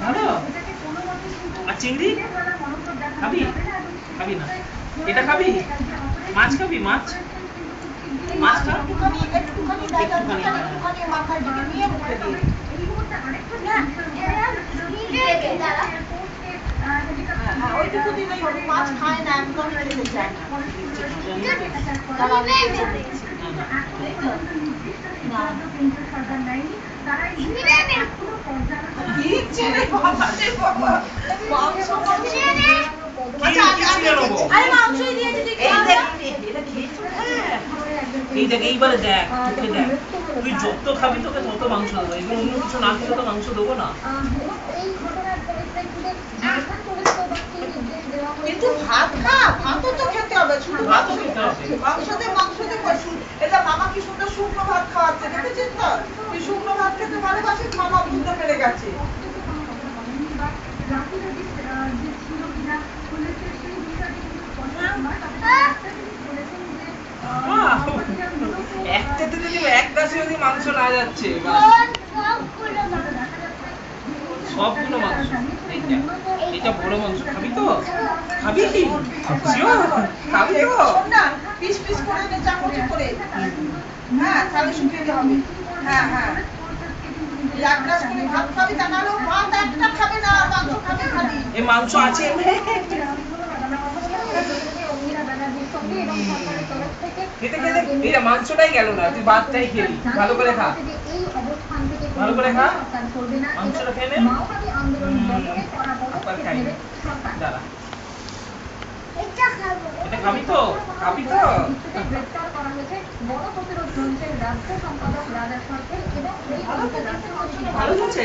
ভালো। আর চিংড়ি খাবি? খাবি না? এটা খাবি? মাছ খাবি? মাছ মাছটা মাথায় দিকে নিয়ে মুখে দিয়ে ওইটুকু দিলেই হবে। মাছ খায় না, একদম খেতে চায় এইবারে দেখ, তোকে দেখ, তুই যত খাবি তোকে তত মাংস দেবো। এগুলো অন্য কিছু না খেলে তো মাংস দেবো না। কিন্তু ভাত খা, ভাতও তো খেতে হবে। শুধু ভাতও খেতে হবে। মাংস দে কষি। এটা মামা কি সুন্দর শুকনো ভাত খাওয়াচ্ছে, দেখেছিস তো? তুই শুকনো ভাত খেতে ভালোবাসিস, মামা বুঝতে পেরে গেছে। একটাতে যদি এক গ্লাসে যদি মাংস না যাচ্ছে, সবগুলো মাংস। এটা বড় মাংস, খাবি তো? খাবি? খাবি তো? না, পিস পিস করে নে, চামচে করে। হ্যাঁ, তাহলে শুকিয়ে হবে। হ্যাঁ হ্যাঁ, এক গ্লাস করে ভাত খাবি, তা নাহলে ভাত একটা খাবে না, মাংস খাবে খালি। এই মাংস আছে। খেতে খেতে এটা মাংসটাই গেল না, তুই ভাতটাই খেলি। ভালো করে খা, ভালো করে খা, মাংসটা খেয়ে নে। আবার খাই দাঁড়া, এটা খাবি তো? খাবি তো? ভালো হচ্ছে।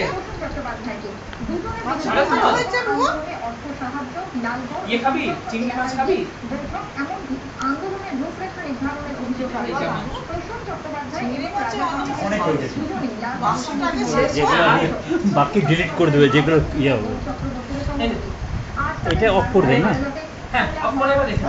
ইয়ে খাবি? চিংড়ি মাছ খাবি? অনেক হয়ে গেছে, যেগুলো বাকি ডিলিট করে দেবে, যেগুলো ইয়ে হবে। এটা অফ করবে না? হ্যাঁ, অফ করে এবার দেখি।